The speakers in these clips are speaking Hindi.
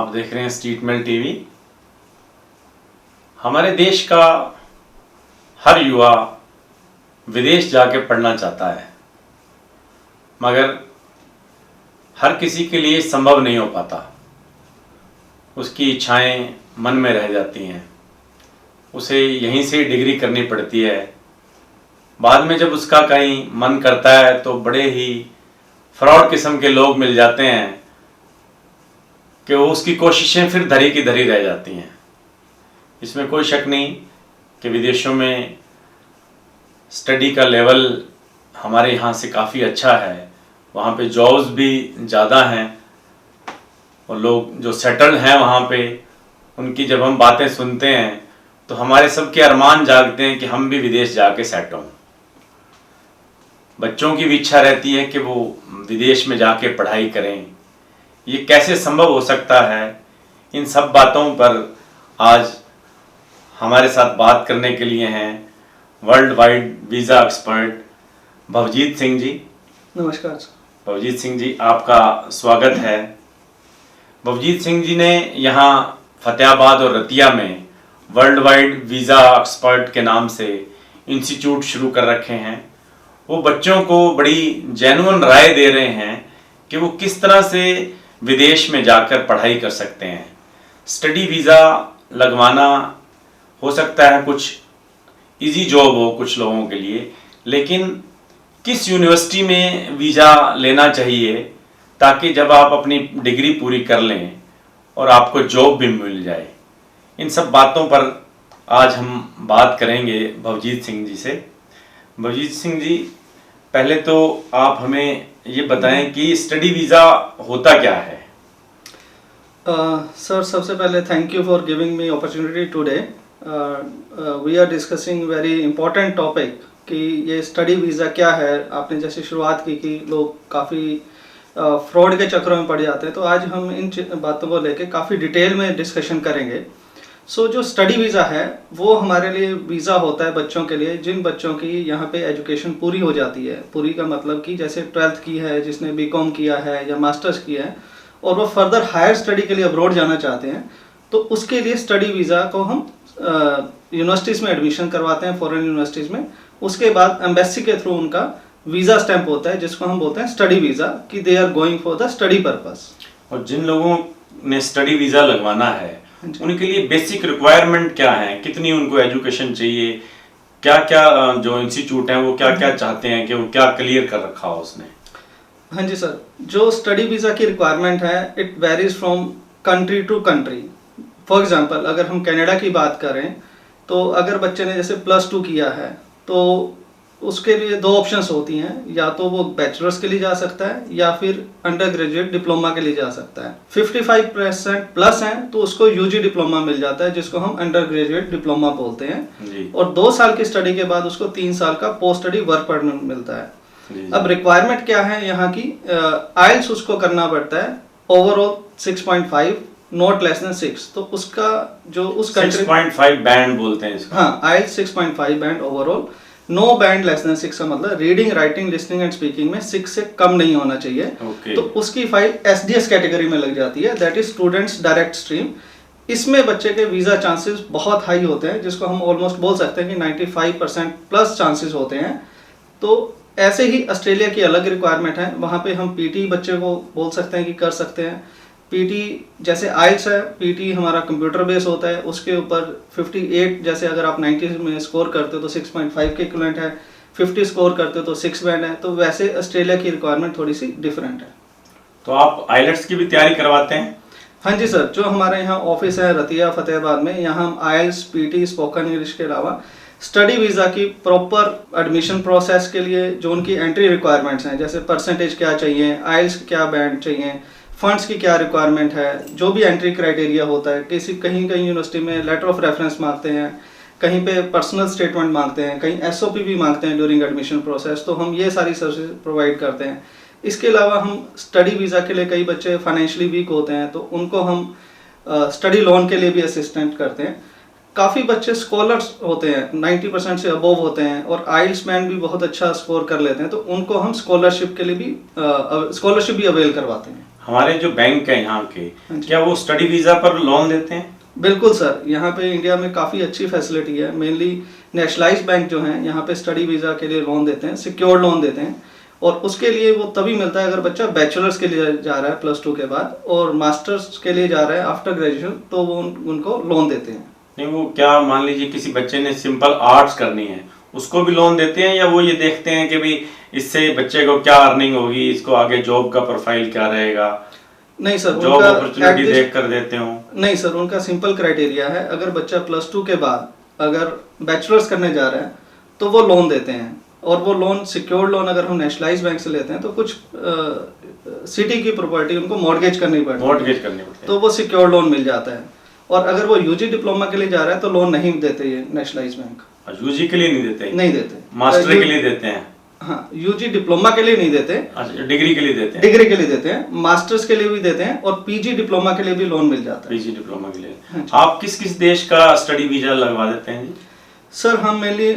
आप देख रहे हैं स्ट्रीट मेल टीवी। हमारे देश का हर युवा विदेश जाके पढ़ना चाहता है, मगर हर किसी के लिए संभव नहीं हो पाता। उसकी इच्छाएं मन में रह जाती हैं, उसे यहीं से डिग्री करनी पड़ती है। बाद में जब उसका कहीं मन करता है तो बड़े ही फ्रॉड किस्म के लोग मिल जाते हैं कि वो उसकी कोशिशें फिर धरी की धरी रह जाती हैं। इसमें कोई शक नहीं कि विदेशों में स्टडी का लेवल हमारे यहाँ से काफ़ी अच्छा है, वहाँ पे जॉब्स भी ज़्यादा हैं और लोग जो सेटल्ड हैं वहाँ पे, उनकी जब हम बातें सुनते हैं तो हमारे सबके अरमान जागते हैं कि हम भी विदेश जाके सेट हों। बच्चों की भी इच्छा रहती है कि वो विदेश में जाके पढ़ाई करें। ये कैसे संभव हो सकता है, इन सब बातों पर आज हमारे साथ बात करने के लिए हैं world wide visa expert Bhavjeet Singh ji. नमस्कार। भवजीत सिंह जी, आपका स्वागत है। भवजीत सिंह जी ने यहाँ फतेहाबाद और रतिया में वर्ल्ड वाइड वीज़ा एक्सपर्ट के नाम से इंस्टीट्यूट शुरू कर रखे हैं। वो बच्चों को बड़ी जेन्युइन राय दे रहे हैं कि वो किस तरह से विदेश में जाकर पढ़ाई कर सकते हैं। स्टडी वीज़ा लगवाना हो सकता है कुछ इजी जॉब हो कुछ लोगों के लिए, लेकिन किस यूनिवर्सिटी में वीज़ा लेना चाहिए ताकि जब आप अपनी डिग्री पूरी कर लें और आपको जॉब भी मिल जाए, इन सब बातों पर आज हम बात करेंगे भवजीत सिंह जी से। भवजीत सिंह जी, पहले तो आप हमें ये बताएं कि स्टडी वीज़ा होता क्या है। सर, सबसे पहले thank you for giving me opportunity today. We are discussing very important topic कि ये स्टडी वीज़ा क्या है। आपने जैसे शुरुआत की कि लोग काफ़ी फ्रॉड के चक्करों में पड़ जाते हैं, तो आज हम इन बातों को लेके काफ़ी डिटेल में डिस्कशन करेंगे। जो स्टडी वीज़ा है वो हमारे लिए वीज़ा होता है बच्चों के लिए जिन बच्चों की यहाँ पे एजुकेशन पूरी हो जाती है। पूरी का मतलब कि जैसे 12th की है, जिसने बीकॉम किया है या मास्टर्स किया है और वो फर्दर हायर स्टडी के लिए अब्रॉड जाना चाहते हैं, तो उसके लिए स्टडी वीज़ा को हम यूनिवर्सिटीज़ में एडमिशन करवाते हैं, फॉरेन यूनिवर्सिटीज़ में। उसके बाद एम्बेसी के थ्रू उनका वीज़ा स्टैंप होता है जिसको हम बोलते हैं स्टडी वीज़ा, कि they are going for the study purpose. और जिन लोगों ने स्टडी वीज़ा लगवाना है उनके लिए बेसिक रिक्वायरमेंट क्या है, कितनी उनको एजुकेशन चाहिए, क्या क्या जो इंस्टीट्यूट हैं वो क्या क्या चाहते हैं कि वो क्या क्लियर कर रखा हो उसने। हाँ जी सर, जो स्टडी वीज़ा की रिक्वायरमेंट है it varies from country to country. For example अगर हम कनाडा की बात करें तो अगर बच्चे ने जैसे +2 किया है तो उसके लिए 2 ऑप्शंस होती हैं, या तो वो बैचलर्स के लिए जा सकता है या फिर अंडर ग्रेजुएट डिप्लोमा के लिए जा सकता है। 55% प्लस हैं तो उसको यूजी डिप्लोमा मिल जाता है जिसको हम अंडर ग्रेजुएट डिप्लोमा बोलते हैं, और 2 साल की स्टडी के बाद उसको 3 साल का पोस्ट स्टडी वर्क परमिट मिलता है। अब रिक्वायरमेंट क्या है यहाँ की, आइल्स उसको करना पड़ता है ओवरऑल 6.5, नॉट लेस देन 6। तो उसका जो उस कंट्री 6.5 बैंड बोलते हैं इसको। हाँ, IELTS 6.5 band overall, no band less than 6 का मतलब reading, writing, listening and speaking में 6 से कम नहीं होना चाहिए। तो उसकी फाइल SDS कैटेगरी में लग जाती है, that is students direct stream. इसमें बच्चे के वीज़ा चांसेस बहुत हाई होते हैं, जिसको हम ऑलमोस्ट बोल सकते हैं कि 95% प्लस चांसेस होते हैं। तो ऐसे ही ऑस्ट्रेलिया की अलग रिक्वायरमेंट है, वहाँ पे हम PT बच्चे को बोल सकते हैं कि कर सकते हैं। PT जैसे आइल्स है, PT हमारा कंप्यूटर बेस होता है, उसके ऊपर 58 जैसे अगर आप 90 में स्कोर करते हो तो 6.5 के इक्विवेलेंट है, 50 स्कोर करते हो तो 6 बैंड है। तो वैसे ऑस्ट्रेलिया की रिक्वायरमेंट थोड़ी सी डिफरेंट है। तो आप आइलेट्स की भी तैयारी करवाते हैं? हाँ जी सर, जो हमारे यहाँ ऑफिस है रतिया फतेहाबाद में, यहाँ हम आइल्स, PT, स्पोकन इंग्लिश के अलावा स्टडी वीज़ा की प्रॉपर एडमिशन प्रोसेस के लिए जो उनकी एंट्री रिक्वायरमेंट्स हैं, जैसे परसेंटेज क्या चाहिए, आइल्स क्या बैंड चाहिए, फंड्स की क्या रिक्वायरमेंट है, जो भी एंट्री क्राइटेरिया होता है। कहीं यूनिवर्सिटी में लेटर ऑफ रेफरेंस मांगते हैं, कहीं पे पर्सनल स्टेटमेंट मांगते हैं, कहीं SOP भी मांगते हैं ड्यूरिंग एडमिशन प्रोसेस। तो हम ये सारी सर्विस प्रोवाइड करते हैं। इसके अलावा हम स्टडी वीज़ा के लिए, कई बच्चे फाइनेंशियली वीक होते हैं तो उनको हम स्टडी लोन के लिए भी असिस्टेंट करते हैं। काफ़ी बच्चे स्कॉलर्स होते हैं, 90% से अबोव होते हैं और आइल्स बैंड भी बहुत अच्छा स्कोर कर लेते हैं, तो उनको हम स्कॉलरशिप के लिए भी स्कॉलरशिप भी अवेल करवाते हैं। हमारे जो बैंक है यहाँ के, हाँ जी। क्या वो स्टडी वीजा पर लोन देते हैं? बिल्कुल सर, यहाँ पे इंडिया में काफ़ी अच्छी फैसिलिटी है। मेनली नेशनलाइज्ड बैंक जो हैं यहाँ पे स्टडी वीज़ा के लिए लोन देते हैं, सिक्योर्ड लोन देते हैं। और उसके लिए वो तभी मिलता है अगर बच्चा बैचलर्स के लिए जा रहा है +2 के बाद, और मास्टर्स के लिए जा रहा है आफ्टर ग्रेजुएशन, तो वो उनको लोन देते हैं। नहीं, वो क्या मान लीजिए किसी बच्चे ने सिंपल आर्ट्स करनी है, उसको भी लोन देते हैं, या वो ये देखते हैं कि भाई इससे बच्चे को क्या अर्निंग होगी, इसको आगे जॉब का प्रोफाइल क्या रहेगा? नहीं सर, जॉब उनका अपॉर्चुनिटी देख कर देते हो? नहीं सर, उनका सिंपल क्राइटेरिया है, अगर बच्चा +2 के बाद अगर बैचलर्स करने जा रहा है तो वो लोन देते हैं। और वो लोन, सिक्योर्ड लोन, अगर हम नेशनलाइज्ड बैंक से लेते हैं तो कुछ सिटी की प्रॉपर्टी उनको मॉर्गेज करनी पड़ती है, मॉर्गेज करनी पड़ती है, तो वो सिक्योर्ड लोन मिल जाता है। और अगर वो यूजी डिप्लोमा के लिए जा रहा है तो लोन नहीं देते ये नेशनलाइज्ड बैंक। यूजी के लिए नहीं देते? नहीं देते, मास्टर के लिए देते हैं। हाँ, यूजी डिप्लोमा के लिए नहीं देते। अच्छा, डिग्री के लिए देते हैं? डिग्री के लिए देते हैं, मास्टर्स के लिए भी देते हैं, और पीजी डिप्लोमा के लिए भी लोन मिल जाता है। पीजी डिप्लोमा के लिए। हाँ जी। आप किस किस देश का स्टडी वीजा लगवा देते हैं जी? सर, हम मेनली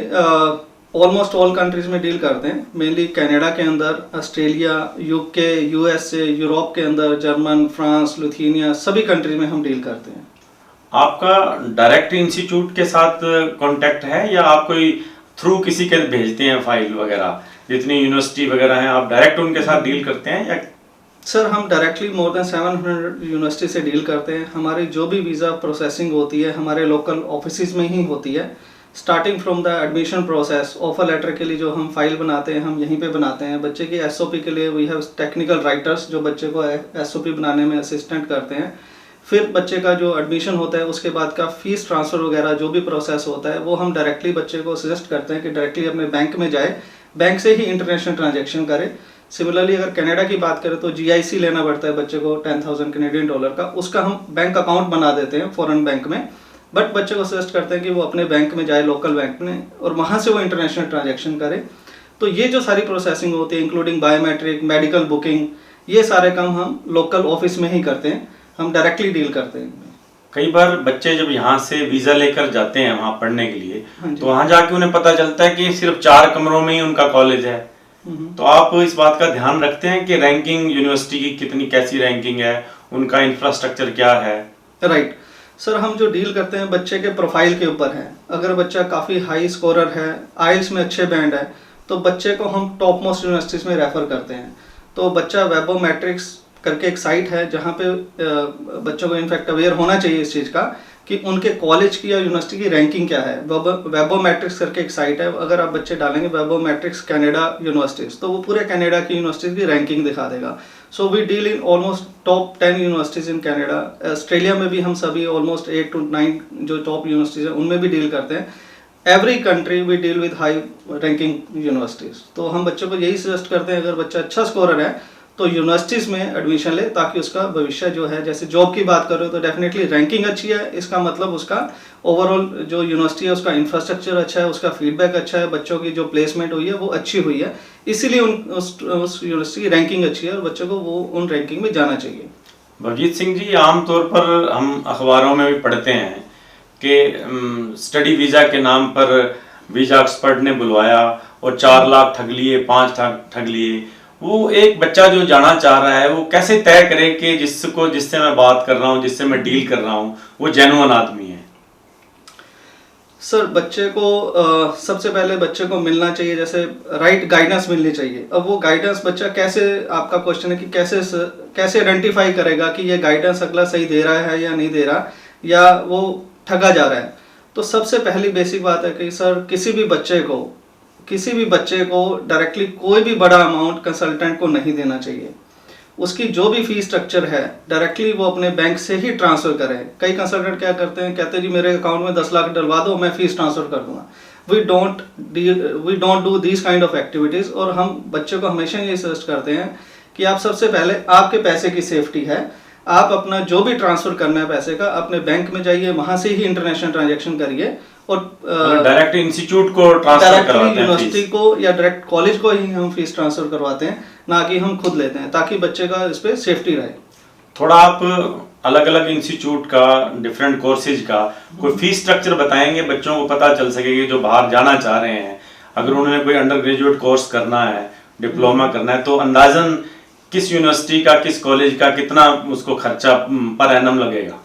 ऑलमोस्ट ऑल कंट्रीज में डील करते हैं। मेनली कनाडा के अंदर, ऑस्ट्रेलिया, यूके, यूएसए, यूरोप के अंदर, जर्मन, फ्रांस, लिथुआनिया, सभी कंट्रीज में हम डील करते हैं। आपका डायरेक्ट इंस्टीट्यूट के साथ कांटेक्ट है, या आप कोई थ्रू किसी के भेजते हैं फाइल वगैरह? जितनी यूनिवर्सिटी वगैरह हैं, आप डायरेक्ट उनके साथ डील करते हैं या? सर, हम डायरेक्टली मोर देन 700 यूनिवर्सिटी से डील करते हैं। हमारी जो भी वीज़ा प्रोसेसिंग होती है हमारे लोकल ऑफिस में ही होती है। Starting from the admission process, offer letter के लिए जो हम फाइल बनाते हैं हम यहीं पे बनाते हैं। बच्चे की एसओपी के लिए वी हैव टेक्निकल राइटर्स जो बच्चे को एसओपी बनाने में असिस्टेंट करते हैं। फिर बच्चे का जो एडमिशन होता है उसके बाद का फीस ट्रांसफ़र वगैरह जो भी प्रोसेस होता है वो हम डायरेक्टली बच्चे को सजेस्ट करते हैं कि डायरेक्टली अपने बैंक में जाए, बैंक से ही इंटरनेशनल ट्रांजैक्शन करे। सिमिलरली अगर कनाडा की बात करें तो GIC लेना पड़ता है बच्चे को $10,000 कैनेडियन का, उसका हम बैंक अकाउंट बना देते हैं फॉरेन बैंक में। बट बच्चे को सजेस्ट करते हैं कि वो अपने बैंक में जाए, लोकल बैंक में, और वहाँ से वो इंटरनेशनल ट्रांजैक्शन करे। तो ये जो सारी प्रोसेसिंग होती है इंक्लूडिंग बायोमेट्रिक, मेडिकल बुकिंग, ये सारे काम हम लोकल ऑफिस में ही करते हैं, हम डायरेक्टली डील करते हैं। कई बार बच्चे जब यहाँ से वीजा लेकर जाते हैं वहाँ पढ़ने के लिए, हाँ तो वहाँ जाके उन्हें पता चलता है कि सिर्फ 4 कमरों में ही उनका कॉलेज है। तो आप इस बात का ध्यान रखते हैं कि रैंकिंग यूनिवर्सिटी की कितनी, कैसी रैंकिंग है, उनका इंफ्रास्ट्रक्चर क्या है? राइट सर, हम जो डील करते हैं बच्चे के प्रोफाइल के ऊपर है। अगर बच्चा काफ़ी हाई स्कोरर है, आइल्स में अच्छे बैंड है, तो बच्चे को हम टॉप मोस्ट यूनिवर्सिटीज़ में रेफ़र करते हैं। तो बच्चा वेबोमेट्रिक्स करके एक साइट है जहाँ पे बच्चों को इनफैक्ट अवेयर होना चाहिए इस चीज़ का कि उनके कॉलेज की या यूनिवर्सिटी की रैंकिंग क्या है। वेबोमेट्रिक्स करके एक साइट है, अगर आप बच्चे डालेंगे वेबोमेट्रिक्स कनाडा यूनिवर्सिटीज़ तो वो पूरे कनाडा की यूनिवर्सिटीज़ की रैंकिंग दिखा देगा। So we deal in almost top 10 universities in Canada. Australia में भी हम सभी ऑलमोस्ट 8 to 9 जो टॉप यूनिवर्सिटीज़ हैं उनमें भी डील करते हैं। Every country we deal with high ranking universities. तो हम बच्चों को यही सजेस्ट करते हैं अगर बच्चा अच्छा स्कोरर है तो यूनिवर्सिटीज़ में एडमिशन ले, ताकि उसका भविष्य जो है, जैसे जॉब की बात करो तो डेफिनेटली रैंकिंग अच्छी है, इसका मतलब उसका ओवरऑल जो यूनिवर्सिटी है उसका इंफ्रास्ट्रक्चर अच्छा है, उसका फीडबैक अच्छा है, बच्चों की जो प्लेसमेंट हुई है वो अच्छी हुई है, इसीलिए उस यूनिवर्सिटी की रैंकिंग अच्छी है और बच्चों को वो उन रैंकिंग में जाना चाहिए। भवजीत सिंह जी, आमतौर पर हम अखबारों में भी पढ़ते हैं कि स्टडी वीज़ा के नाम पर वीज़ा एक्सपर्ट ने बुलवाया और 4 लाख ठग लिए, 5 लाख ठग लिए। वो एक बच्चा जो जाना चाह रहा है वो कैसे तय करे कि जिससे मैं बात कर रहा हूँ, जिससे मैं डील कर रहा हूँ, वो जेन्युइन आदमी है? सर, बच्चे को सबसे पहले बच्चे को मिलना चाहिए, जैसे राइट गाइडेंस मिलनी चाहिए। अब वो गाइडेंस बच्चा कैसे, आपका क्वेश्चन है कि कैसे आइडेंटिफाई करेगा कि ये गाइडेंस अगला सही दे रहा है या नहीं दे रहा, या वो ठगा जा रहा है। तो सबसे पहली बेसिक बात है कि सर किसी भी बच्चे को डायरेक्टली कोई भी बड़ा अमाउंट कंसल्टेंट को नहीं देना चाहिए। उसकी जो भी फीस स्ट्रक्चर है डायरेक्टली वो अपने बैंक से ही ट्रांसफ़र करें। कई कंसल्टेंट क्या करते हैं, कहते हैं जी मेरे अकाउंट में 10 लाख डलवा दो, मैं फीस ट्रांसफ़र कर दूंगा। We don't do this kind of activities. और हम बच्चे को हमेशा ये सजेस्ट करते हैं कि आप सबसे पहले आपके पैसे की सेफ्टी है, आप अपना जो भी ट्रांसफ़र करना है पैसे का अपने बैंक में जाइए, वहाँ से ही इंटरनेशनल ट्रांजेक्शन करिए। और डायरेक्ट इंस्टीट्यूट को ट्रांसफर करवाते हैं, यूनिवर्सिटी को या डायरेक्ट कॉलेज को ही हम फीस ट्रांसफर करवाते हैं, ना कि हम खुद लेते हैं, ताकि बच्चे का इस पे सेफ्टी रहे। थोड़ा आप अलग अलग इंस्टीट्यूट का, डिफरेंट कोर्सेज का कोई फीस स्ट्रक्चर बताएंगे, बच्चों को पता चल सके कि जो बाहर जाना चाह रहे हैं, अगर उन्होंने कोई अंडर ग्रेजुएट कोर्स करना है, डिप्लोमा करना है, तो अंदाजन किस यूनिवर्सिटी का, किस कॉलेज का कितना उसको खर्चा पर एनम लगेगा?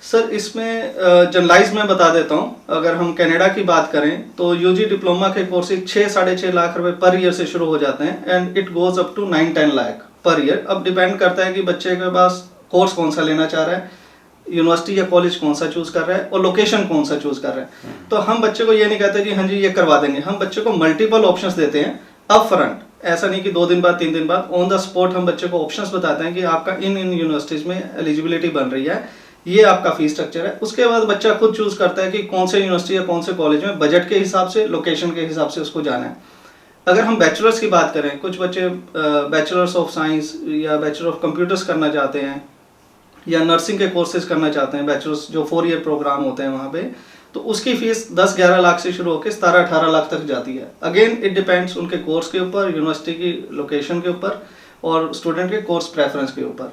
सर इसमें जनरलाइज मैं बता देता हूँ। अगर हम कनाडा की बात करें तो यूजी डिप्लोमा के कोर्सेज 6-6.5 लाख रुपए पर ईयर से शुरू हो जाते हैं and it goes up to 9-10 lakh per year. अब डिपेंड करता है कि बच्चे के पास कोर्स कौन सा लेना चाह रहा है, यूनिवर्सिटी या कॉलेज कौन सा चूज कर रहा है और लोकेशन कौन सा चूज कर रहा है। तो हम बच्चे को ये नहीं कहते कि हाँ जी ये करवा देंगे, हम बच्चे को मल्टीपल ऑप्शंस देते हैं अप फ्रंट। ऐसा नहीं कि 2 दिन बाद 3 दिन बाद, ऑन द स्पॉट हम बच्चे को ऑप्शंस बताते हैं कि आपका इन यूनिवर्सिटीज में एलिजिबिलिटी बन रही है, ये आपका फीस स्ट्रक्चर है। उसके बाद बच्चा खुद चूज करता है कि कौन से यूनिवर्सिटी या कौन से कॉलेज में बजट के हिसाब से, लोकेशन के हिसाब से उसको जाना है। अगर हम बैचलर्स की बात करें, कुछ बच्चे बैचलर्स ऑफ साइंस या बैचलर ऑफ कंप्यूटर्स करना चाहते हैं या नर्सिंग के कोर्सेज करना चाहते हैं, बैचलर्स जो 4 ईयर प्रोग्राम होते हैं वहाँ पे, तो उसकी फीस 10-11 लाख से शुरू होकर 17-18 लाख तक जाती है। अगेन इट डिपेंड्स उनके कोर्स के ऊपर, यूनिवर्सिटी की लोकेशन के ऊपर और स्टूडेंट के कोर्स प्रेफरेंस के ऊपर।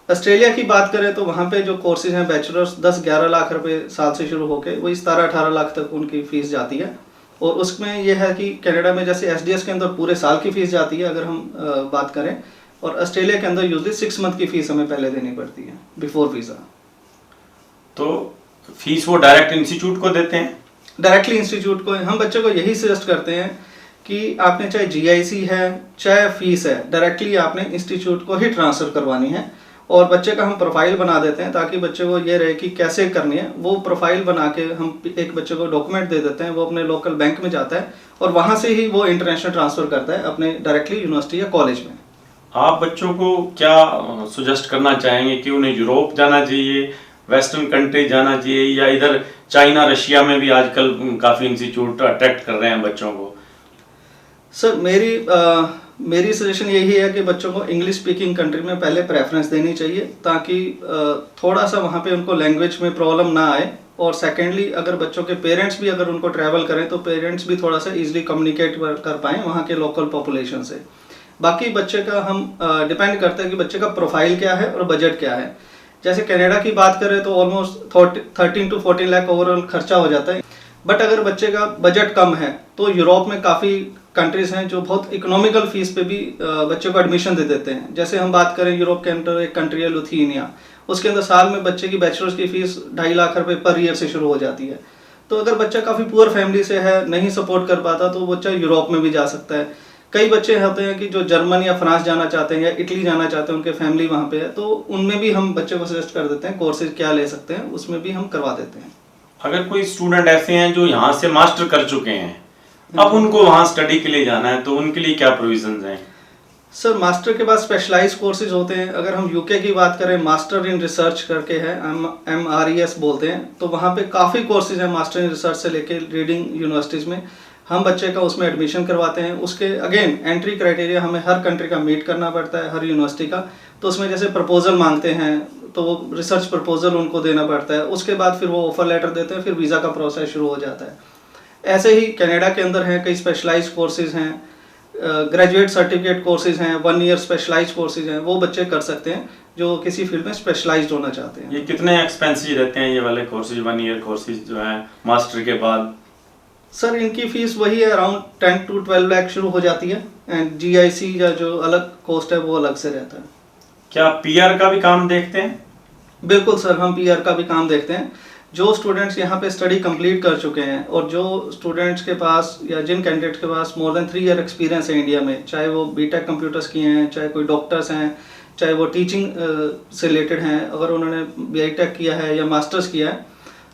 ऑस्ट्रेलिया की बात करें तो वहाँ पे जो कोर्सेज हैं बैचलर्स 10-11 लाख रुपए साल से शुरू होकर वही 17-18 लाख तक उनकी फीस जाती है। और उसमें यह है कि कनाडा में जैसे एसडीएस के अंदर पूरे साल की फीस जाती है अगर हम बात करें, और ऑस्ट्रेलिया के अंदर यूजली 6 मंथ की फीस हमें पहले देनी पड़ती है बिफोर वीज़ा। तो फीस वो डायरेक्ट इंस्टीट्यूट को देते हैं? डायरेक्टली इंस्टीट्यूट को। हम बच्चे को यही सजेस्ट करते हैं कि आपने चाहे जीआईसी है चाहे फीस है, डायरेक्टली आपने इंस्टीट्यूट को ही ट्रांसफ़र करवानी है। और बच्चे का हम प्रोफाइल बना देते हैं ताकि बच्चे को ये रहे कि कैसे करनी है। वो प्रोफाइल बना के हम एक बच्चे को डॉक्यूमेंट दे देते हैं, वो अपने लोकल बैंक में जाता है और वहाँ से ही वो इंटरनेशनल ट्रांसफ़र करता है अपने डायरेक्टली यूनिवर्सिटी या कॉलेज में। आप बच्चों को क्या सजेस्ट करना चाहेंगे कि उन्हें यूरोप जाना चाहिए, वेस्टर्न कंट्री जाना चाहिए, या इधर चाइना रशिया में भी आजकल काफ़ी इंस्टीट्यूट अट्रैक्ट कर रहे हैं बच्चों को? सर मेरी सजेशन यही है कि बच्चों को इंग्लिश स्पीकिंग कंट्री में पहले प्रेफरेंस देनी चाहिए ताकि थोड़ा सा वहाँ पे उनको लैंग्वेज में प्रॉब्लम ना आए। और सेकेंडली अगर बच्चों के पेरेंट्स भी अगर उनको ट्रैवल करें तो पेरेंट्स भी थोड़ा सा इजीली कम्युनिकेट कर पाएँ वहाँ के लोकल पॉपुलेशन से। बाकी बच्चे का हम डिपेंड करते हैं कि बच्चे का प्रोफाइल क्या है और बजट क्या है। जैसे कनाडा की बात करें तो ऑलमोस्ट 13 to 14 लाख ओवरऑल खर्चा हो जाता है। बट अगर बच्चे का बजट कम है तो यूरोप में काफ़ी कंट्रीज हैं जो बहुत इकोनॉमिकल फीस पे भी बच्चे को एडमिशन दे देते हैं। जैसे हम बात करें यूरोप के अंदर एक कंट्री है लिथुआनिया, उसके अंदर साल में बच्चे की बैचलर्स की फीस 2.5 लाख रुपए पर ईयर से शुरू हो जाती है। तो अगर बच्चा काफ़ी पुअर फैमिली से है, नहीं सपोर्ट कर पाता, तो बच्चा यूरोप में भी जा सकता है। कई बच्चे होते हैं कि जो जर्मन या फ्रांस जाना चाहते हैं या इटली जाना चाहते हैं, उनके फैमिली वहाँ पे है, तो उनमें भी हम बच्चे को सजेस्ट कर देते हैं कोर्सेज क्या ले सकते हैं, उसमें भी हम करवा देते हैं। अगर कोई स्टूडेंट ऐसे हैं जो यहाँ से मास्टर कर चुके हैं, अब उनको वहाँ स्टडी के लिए जाना है, तो उनके लिए क्या प्रोविजंस हैं? सर मास्टर के बाद स्पेशलाइज कोर्सेज होते हैं। अगर हम यूके की बात करें, मास्टर इन रिसर्च करके है, MRES बोलते हैं, तो वहाँ पे काफ़ी कोर्सेज हैं मास्टर इन रिसर्च से लेके रीडिंग यूनिवर्सिटीज़ में। हम बच्चे का उसमें एडमिशन करवाते हैं। उसके अगेन एंट्री क्राइटेरिया हमें हर कंट्री का मीट करना पड़ता है, हर यूनिवर्सिटी का। तो उसमें जैसे प्रपोजल मांगते हैं तो वो रिसर्च प्रपोजल उनको देना पड़ता है। उसके बाद फिर वो ऑफर लेटर देते हैं, फिर वीज़ा का प्रोसेस शुरू हो जाता है। ऐसे ही कनाडा के अंदर हैं कई स्पेशलाइज्ड कोर्सेज हैं, ग्रेजुएट सर्टिफिकेट कोर्सेज हैं, 1 ईयर स्पेशलाइज्ड कोर्सेज हैं, वो बच्चे कर सकते हैं जो किसी फील्ड में स्पेशलाइज्ड होना चाहते हैं। ये कितने एक्सपेंसिव रहते हैं ये वाले कोर्सेज, 1 ईयर कोर्सेज जो हैं मास्टर के बाद? सर इनकी फीस वही है, अराउंड 10 to 12 लाख शुरू हो जाती है एंड GIC या जो अलग कॉस्ट है वो अलग से रहता है। क्या PR का भी काम देखते हैं? बिल्कुल सर, हम PR का भी काम देखते हैं। जो स्टूडेंट्स यहाँ पे स्टडी कंप्लीट कर चुके हैं और जो स्टूडेंट्स के पास या जिन कैंडिडेट्स के पास मोर देन 3 ईयर एक्सपीरियंस है इंडिया में, चाहे वो BTech कंप्यूटर्स किए हैं, चाहे कोई डॉक्टर्स हैं, चाहे वो टीचिंग से रिलेटेड हैं, अगर उन्होंने BTech किया है या मास्टर्स किया है,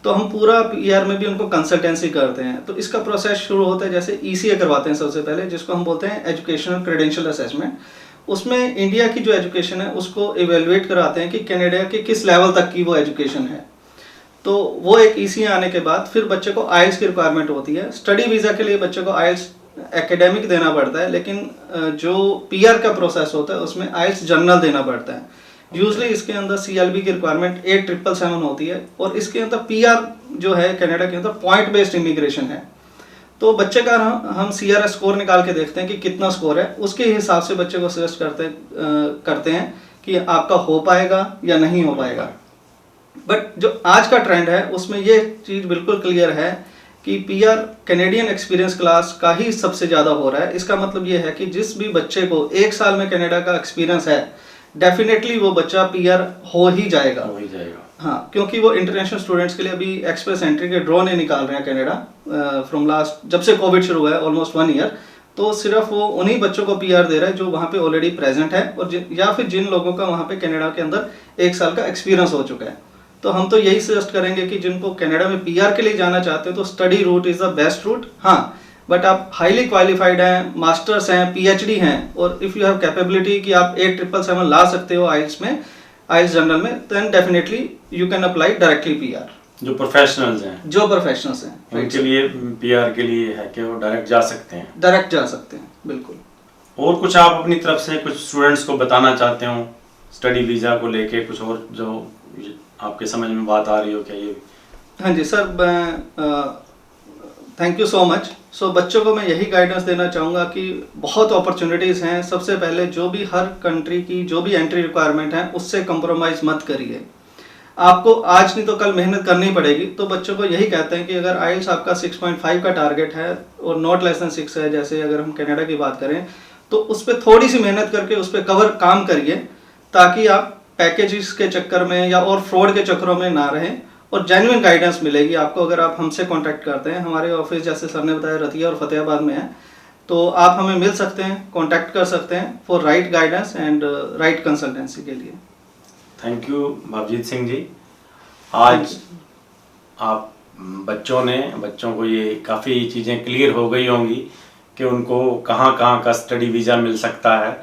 तो हम पूरा PR में भी उनको कंसल्टेंसी करते हैं। तो इसका प्रोसेस शुरू होता है, जैसे ECA करवाते हैं सबसे पहले, जिसको हम बोलते हैं एजुकेशनल क्रेडेंशियल असेसमेंट। उसमें इंडिया की जो एजुकेशन है उसको इवेलुएट कराते हैं कि कनाडा के किस लेवल तक की वो एजुकेशन है। तो वो एक ECA आने के बाद फिर बच्चे को IELTS की रिक्वायरमेंट होती है। स्टडी वीज़ा के लिए बच्चे को IELTS एकेडमिक देना पड़ता है, लेकिन जो PR का प्रोसेस होता है उसमें IELTS जनरल देना पड़ता है। यूजली इसके अंदर CLB की रिक्वायरमेंट 8777 होती है और इसके अंदर PR जो है कनाडा के अंदर पॉइंट बेस्ड इमिग्रेशन है। तो बच्चे का हम CRS स्कोर निकाल के देखते हैं कि कितना स्कोर है, उसके हिसाब से बच्चे को सजेस्ट करते हैं कि आपका हो पाएगा या नहीं हो पाएगा। बट जो आज का ट्रेंड है उसमें ये चीज़ बिल्कुल क्लियर है कि पीआर कैनेडियन एक्सपीरियंस क्लास का ही सबसे ज़्यादा हो रहा है। इसका मतलब ये है कि जिस भी बच्चे को 1 साल में कनाडा का एक्सपीरियंस है, डेफिनेटली वो बच्चा पीआर हो ही जाएगा। हाँ, क्योंकि वो इंटरनेशनल स्टूडेंट्स के लिए अभी एक्सप्रेस एंट्री के ड्रॉ नहीं निकाल रहे हैं कनाडा फ्रॉम लास्ट, जब से कोविड शुरू हुआ है ऑलमोस्ट 1 ईयर। तो सिर्फ वो उन्हीं बच्चों को पीआर दे रहा है जो वहाँ पे ऑलरेडी प्रेजेंट है, और या फिर जिन लोगों का वहाँ पे कनाडा के अंदर 1 साल का एक्सपीरियंस हो चुका है। तो हम तो यही सजेस्ट करेंगे कि जिनको कनाडा में पीआर के लिए जाना चाहते हैं तो study route is the best route. हाँ, बट आप हाईली क्वालिफाइड हैं, मास्टर्स हैं, पीएचडी हैं, और इफ़ यू हैव कैपेबिलिटी कि आप 8,777 ला सकते हो आइल्स में, आइल्स जनरल में, then definitely you can apply directly PR. जो प्रोफेशनल्स हैं उनके लिए पीआर के लिए है कि वो डायरेक्ट जा सकते हैं। बिल्कुल। और कुछ आप अपनी तरफ से कुछ स्टूडेंट्स को बताना चाहते हो स्टडी वीज़ा को लेके, कुछ और जो आपके समझ में बात आ रही हो क्या? ये हाँ जी sir, thank you so much. So बच्चों को मैं यही गाइडेंस देना चाहूँगा कि बहुत अपॉर्चुनिटीज़ हैं। सबसे पहले जो भी हर कंट्री की जो भी एंट्री रिक्वायरमेंट है उससे कंप्रोमाइज़ मत करिए। आपको आज नहीं तो कल मेहनत करनी पड़ेगी। तो बच्चों को यही कहते हैं कि अगर आइल्स आपका 6.5 का टारगेट है और नॉट लेस देन 6 है, जैसे अगर हम कनाडा की बात करें, तो उस पर थोड़ी सी मेहनत करके उस पर काम करिए, ताकि आप पैकेजेस के चक्कर में या और फ्रॉड के चक्करों में ना रहें, और जेन्युइन गाइडेंस मिलेगी आपको अगर आप हमसे कांटेक्ट करते हैं। हमारे ऑफिस जैसे सर ने बताया रतिया और फतेहाबाद में है, तो आप हमें मिल सकते हैं, कांटेक्ट कर सकते हैं for right guidance and right consultancy के लिए। थैंक यू भवजीत सिंह जी। आज आप बच्चों को ये काफ़ी चीज़ें क्लियर हो गई होंगी कि उनको कहाँ कहाँ का स्टडी वीज़ा मिल सकता है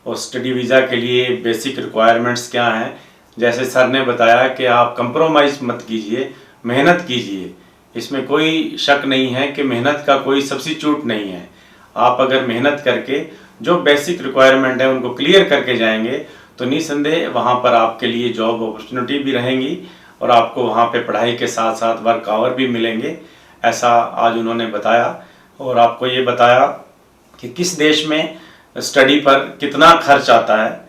और स्टडी वीज़ा के लिए बेसिक रिक्वायरमेंट्स क्या हैं। जैसे सर ने बताया कि आप कंप्रोमाइज़ मत कीजिए, मेहनत कीजिए। इसमें कोई शक नहीं है कि मेहनत का कोई सब्स्टिट्यूट नहीं है। आप अगर मेहनत करके जो बेसिक रिक्वायरमेंट है उनको क्लियर करके जाएंगे तो निसंदेह वहाँ पर आपके लिए जॉब अपॉर्चुनिटी भी रहेंगी और आपको वहाँ पे पढ़ाई के साथ साथ वर्क आवर भी मिलेंगे। ऐसा आज उन्होंने बताया और आपको ये बताया कि किस देश में स्टडी पर कितना खर्च आता है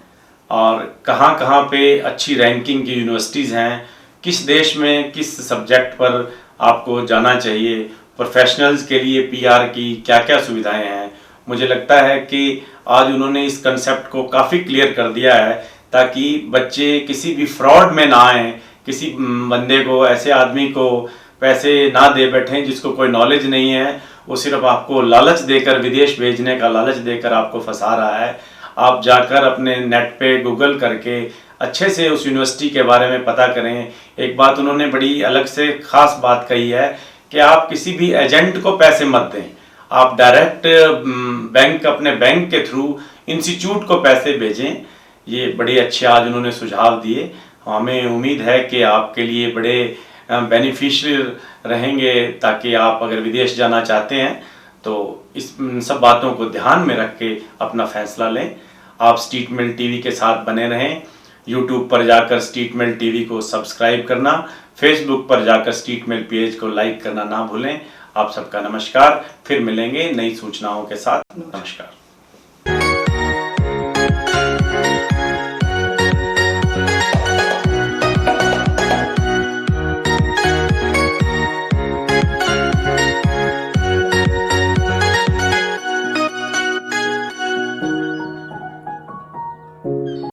और कहाँ कहाँ पे अच्छी रैंकिंग की यूनिवर्सिटीज़ हैं, किस देश में किस सब्जेक्ट पर आपको जाना चाहिए, प्रोफेशनल्स के लिए पीआर की क्या क्या सुविधाएं हैं। मुझे लगता है कि आज उन्होंने इस कंसेप्ट को काफ़ी क्लियर कर दिया है ताकि बच्चे किसी भी फ्रॉड में ना आएँ, किसी बंदे को, ऐसे आदमी को पैसे ना दे बैठें जिसको कोई नॉलेज नहीं है। वो सिर्फ आपको लालच देकर, विदेश भेजने का लालच देकर आपको फंसा रहा है। आप जाकर अपने नेट पे गूगल करके अच्छे से उस यूनिवर्सिटी के बारे में पता करें। एक बात उन्होंने बड़ी अलग से ख़ास बात कही है कि आप किसी भी एजेंट को पैसे मत दें, आप डायरेक्ट अपने बैंक के थ्रू इंस्टीट्यूट को पैसे भेजें। ये बड़े अच्छे आज उन्होंने सुझाव दिए। हमें उम्मीद है कि आपके लिए बड़े बेनिफिशियल रहेंगे, ताकि आप अगर विदेश जाना चाहते हैं तो इस सब बातों को ध्यान में रख के अपना फैसला लें। आप स्टेटमेंट टीवी के साथ बने रहें। यूट्यूब पर जाकर स्टेटमेंट टीवी को सब्सक्राइब करना, फेसबुक पर जाकर स्टेटमेंट पेज को लाइक करना ना भूलें। आप सबका नमस्कार। फिर मिलेंगे नई सूचनाओं के साथ। नमस्कार।